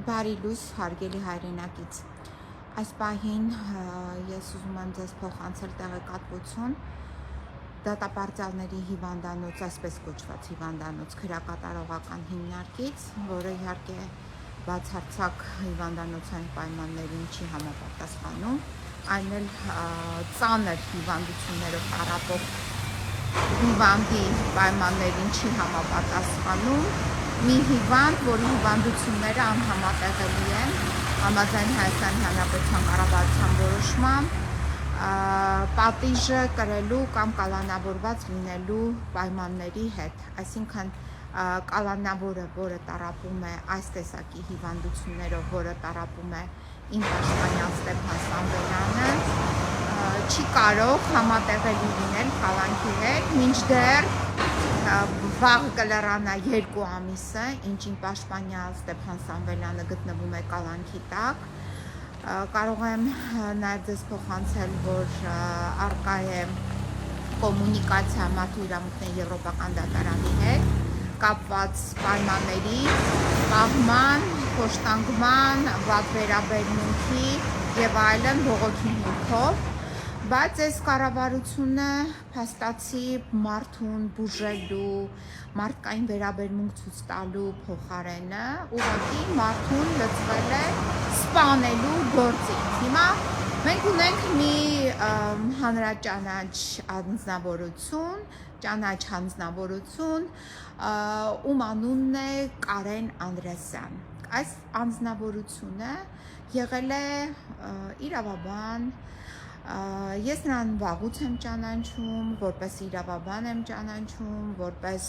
Բարի լույս, հարգելի հայրենակից։ Այս պահին ես ուզում եմ ձեզ փոխանցել տեղեկատվություն դատապարտյալների հիվանդանոց, այսպես կոչված հիվանդանոց քրեակատարողական հիմնարկից, որը իհարկե բացարձակ հիվանդանոցային պայմաններին չի համապատասխանում, այն էլ ծանր հիվանդություններով տառապող հիվանդի պայմաններին չի համապատասխանում։ Մի հիվանդ, որի հիվանդությունները անհամատեղելի են համաձայն Հայաստանի Հանրապետության կառավարության որոշման, պատիժը կրելու կամ կալանավորված լինելու պայմանների հետ, այսինքն կալանավորը, որը տառապում է այս տեսակի հիվանդություններով, որը տառապում է իմ պաշտպանյալ Ստեփան Սամվելյանը, չի կարող համատեղելի լինել կալանքի հետ, մինչդեռ վաղ կլրանա 2 ամիսը, ինչ իմ պաշտպանյալ Ստեփան Սամվելյանը գտնվում է կալանքի տակ։ Կարող եմ նաև ձեզ փոխանցել, որ առկա է կոմունիկացիա Մարդու իրավունքների եվրոպական դատարանի հետ կապված պայմանների, պահման, խոշտանգման, վատ վերաբերմունքի եւ այլն բողոքի հիմքով, բայց այս կառավարությունը փաստացի մարդուն բուժելու, մարդկային վերաբերմունք ցույց տալու փոխարենը ուղղակի մարդուն լծվել է սպանելու գործից։ Հիմա մենք ունենք մի հանրաճանաչ անձնավորություն, ում անունն է Կարեն Անդրեասյան։ Այս անձնավորությունը եղել է իրավաբան, ես նրան վաղուց եմ ճանաչում, որպես իրավաբան եմ ճանաչում, որպես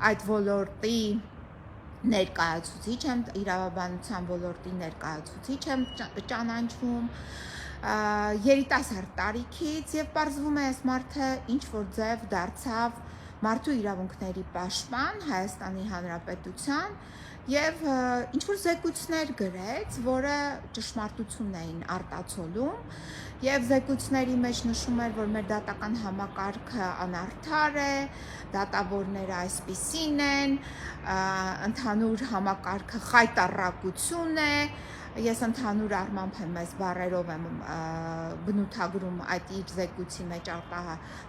այդ ոլորտի ներկայացուցիչ եմ, իրավաբանության ոլորտի ներկայացուցիչ եմ ճանաչում, երիտասարդ տարիքից եւ պարզվում է այս մարդը ինչ որ ձև դարձավ մարդու իրավունքների պաշտպան Հայաստանի Հանրապետության եւ ինչ որ զեկույցներ գրեց, որը ճշմարտությունն էին արտացոլում եւ զեկույցների մեջ նշում էր, որ մեր դատական համակարգը անարդար է, դատավորները այսպիսին են, ընդհանուր համակարգը խայտառակություն է։ Ես ընդհանուր առմամբ եմ այս բառերով եմ բնութագրում այդ իր զեկույցի մեջ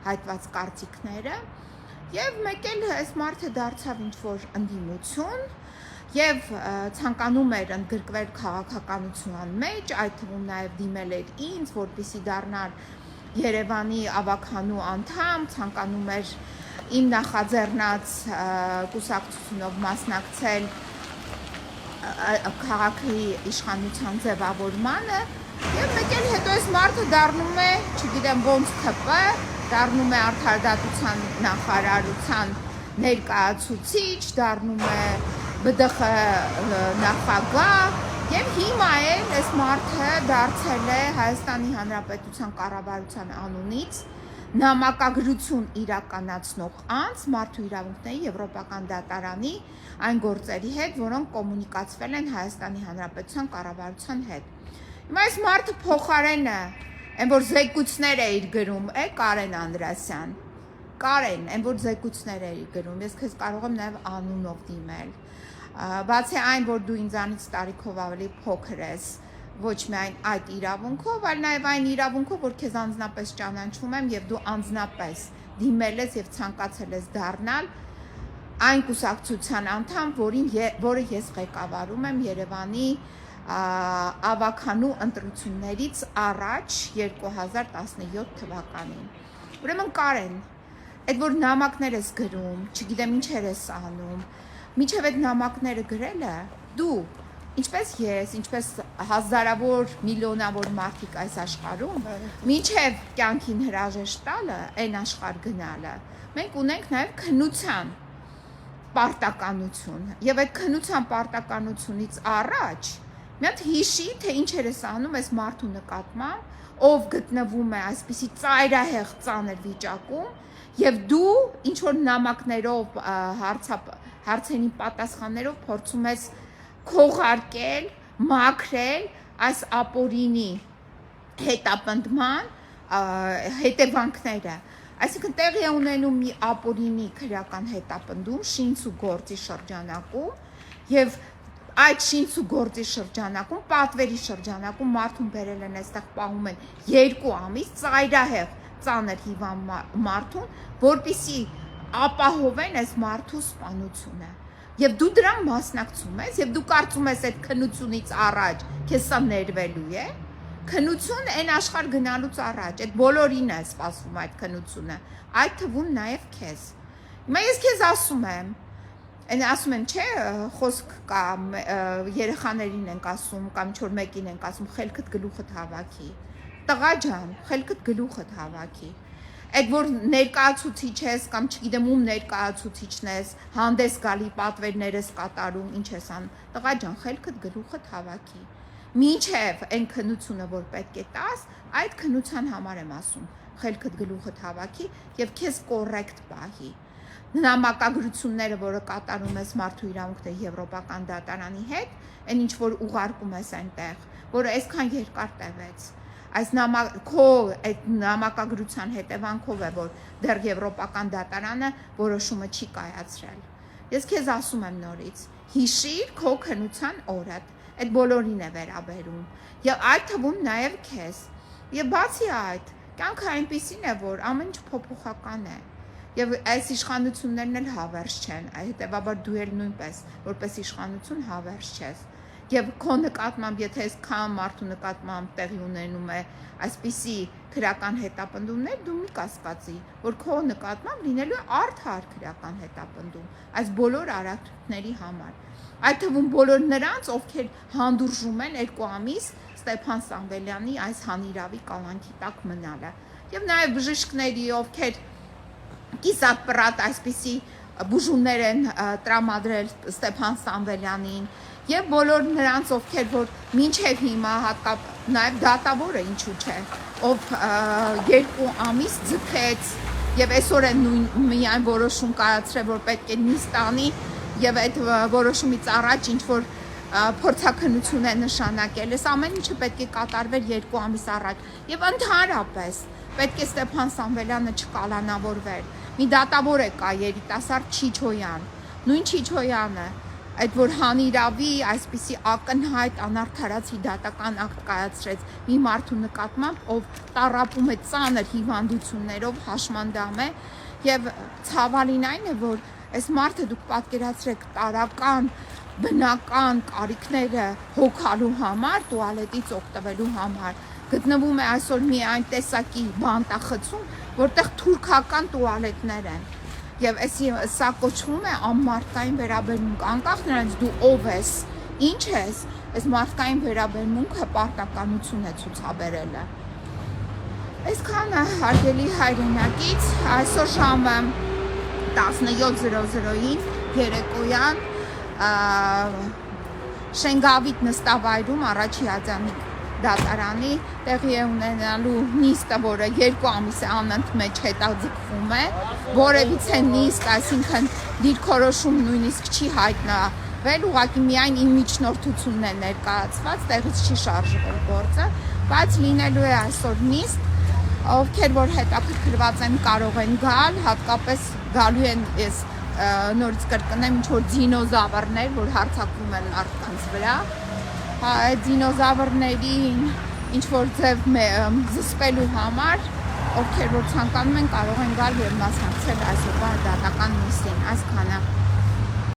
հայտված կարծիքները եւ մեկ էլ այս մարդը դարձավ ինչ որ ընդդիմություն եւ ցանկանում էր ընդգրկվել քաղաքականության մեջ, այդ թվում նաեւ դիմել էր ինձ, որպեսզի դառնալ Երևանի ավագանու անդամ, ցանկանում էր իմ նախաձեռնած կուսակցությունով մասնակցել քաղաքի իշխանության ձևավորմանը եւ մեկ էլ հետո այս մարդը դառնում է, չգիտեմ ոնց ԿՊ, դառնում է արդարադատության նախարարության ներկայացուցիչ, դառնում է ԲԴԽ նախագահ եւ հիմա էլ այս մարդը դարձել է Հայաստանի Հանրապետության կառավարության անունից նամակագրություն իրականացնող անձ Մարդու իրավունքների եվրոպական դատարանի այն գործերի հետ, որոնք կոմունիկացվել են Հայաստանի Հանրապետության կառավարության հետ։ Հիմա այս մարդը փոխարենը այն որ զեկույցներ է իր գրում, Կարեն Անդրեասյան, Կարեն, այն որ զեկույցներ է իր գրում, ես քեզ կարող եմ նաև անունով դիմել։ Բացի այն, որ դու ինձանից տարիքով ավելի փոքր ես, ոչ միայն այդ իրավունքով, այլ նաև այն իրավունքով, որ քեզ անձնապես ճանաչում եմ եւ դու անձնապես դիմել ես եւ ցանկացել ես դառնալ այն կուսակցության անդամ, որը ես ղեկավարում եմ Երևանի ավագանու ընտրություններից առաջ 2017 թվականին։ Ուրեմն Կարեն, այդ որ նամակներ ես գրում, չգիտեմ ինչեր ես անում, միջև այդ նամակները գրելը դու ինչպես ես, ինչպես հազարավոր, միլիոնավոր մարդիկ այս աշխարհում, մինչև կյանքին հրաժեշտ տալը, այն աշխարհ գնալը, մենք ունենք նաև քննության պարտականություն։ Եվ այդ քննության պարտականությունից առաջ մի հատ հիշի, թե ինչեր ես անում այս մարդու նկատմամբ, ով գտնվում է այսպիսի ծայրահեղ ծանր վիճակում, եւ դու ինչ որ նամակներով, հարցերին պատասխաններով փորձում ես քողարկել, մաքրել այս ապօրինի հետապնդման հետևանքները։ Այսինքն տեղի է ունենում մի ապօրինի քրեական հետապնդում շինց ու գործի շրջանակում եւ այդ շինց ու գործի շրջանակում, պատվերի շրջանակում մարդուն բերել են այստեղ պահում են 2 ամիս ծայրահեղ ծանր հիվան մարդուն, որպեսզի ապահովեն այս մարդու սպանությունը։ Եվ դու դրան մասնակցում ես, եւ դու կարծում ես այդ քննությունից առաջ քեզ սա ներվելու է։ Քննություն այն աշխարհ գնալուց առաջ, այդ բոլորին է սպասվում այդ քննությունը, այդ թվում նաև քեզ։ Հիմա ես քեզ ասում եմ, այն ասում են, չէ, խոսք կա, երեխաներին ենք ասում, կամ ինչ-որ մեկին ենք ասում, խելքդ գլուխդ հավաքի։ Տղա ջան, խելքդ գլուխդ հավաքի։ Այդ որ ներկայացուցիչ ես կամ չգիտեմ ում ներկայացուցիչն ես, հանդես գալի պատվերներս կատարում, ինչ ես անում, տղա ջան, խելքդ գլուխդ հավաքի։ Մինչև այն քննությունը, որ պետք է տաս, այդ քննության համար եմ ասում, խելքդ գլուխդ հավաքի եւ քեզ կոռեկտ պահի։ Նամակագրությունները, որը կատարում ես մարդու իրավունքների եվրոպական դատարանի հետ, այն ինչ որ ուղարկում ես այնտեղ, որը այսքան երկար տևեց։ Այս քո այդ նամակագրության հետևանքով է, որ դեռ եվրոպական դատարանը որոշումը չի կայացրել։ Ես քեզ ասում եմ նորից, հիշիր քո քննության օրը, այդ բոլորին է վերաբերում, եւ այդ թվում նաեւ քեզ։ Եվ բացի այդ, կյանքը այնպիսին է, որ ամեն ինչ փոփոխական է։ Եվ այս իշխանություններն էլ հավերժ չեն, հետեւաբար դու էլ նույնպես, որպես իշխանություն հավերժ չես։ Եվ քո նկատմամբ, եթե այսքան մարդու նկատմամբ տեղի ունենում է այսպիսի քրական հետապնդումներ, դու մի կասկածի, որ քո նկատմամբ լինելու է արդար քրական հետապնդում, այս բոլոր արարքների համար։ Այդ թվում բոլոր նրանց, ովքեր հանդուրժում են 2 ամիս Ստեփան Սամվելյանի այս հանիրավի կալանքի տակ մնալը։ Եվ նաև բժիշկների, ովքեր կիսատ պրատ այսպիսի բուժումներ են տրամադրել Ստեփան Սամվելյանին, եւ բոլոր նրանց, ովքեր որ մինչև հիմա նաև դատավորը ինչու՞ չէ, ով 2 ամիս ձգեց եւ այսօր են միայն որոշում կայացրել, որ պետք է նիստ անի եւ այդ որոշումից առաջ ինչ որ փորձաքննություն է նշանակել, այս ամեն ինչը պետք է կատարվեր 2 ամիս առաջ եւ ընդհանրապես պետք է Ստեփան Սամվելյանը չկալանավորվեր։ Մի դատավոր է կա երիտասարդ Չիչոյան, նույն Չիչոյանը, այդ որ հանիրավի այսպիսի ակնհայտ անարդարացի դատական ակտ կայացրեց մի մարդու նկատմամբ, ով տառապում է ծանր հիվանդություններով, հաշմանդամ է եւ ցավալին այն է, որ այս մարդը դուք պատկերացրեք տարական բնական կարիքները հոգալու համար, տուալետից օգտվելու համար, գտնվում է այսօր մի այն տեսակի բանտախցում, որտեղ թուրքական տուալետներ են։ Եվ սա կոչվում է անմարդկային վերաբերմունք, անկախ նրանից դու ով ես, ինչ ես, այս մարդկային վերաբերմունքը պարտականություն է ցուցաբերելը։ Այսքանը հարգելի հայրենակից, այսօր ժամը 17:00-ին երեկոյան Շենգավիթ նստավայրում Առաջիազյանի դատարանի տեղի է ունենալու նիստը, որը 2 ամիս է անընդմեջ հետաձգվում է, որևիցե նիստ, այսինքն դիրքորոշում նույնիսկ չի հայտնվել, ուղղակի միայն իմիջնորդությունն է ներկայացված, տեղից չի շարժվել գործը, բայց լինելու է այսօր նիստ, ովքեր որ հետաքրքրված են կարող են գալ, հատկապես գալու են ես նորից կրկնեմ ինչ-որ դինոզավրներ, որ հարձակվում են մարդկանց վրա, այդ դինոզավրներին ինչ-որ ձև զսպելու համար, ովքեր որ ցանկանում են կարող են գալ և մասնակցել այսօրվա դատական նիստին, այսքանը։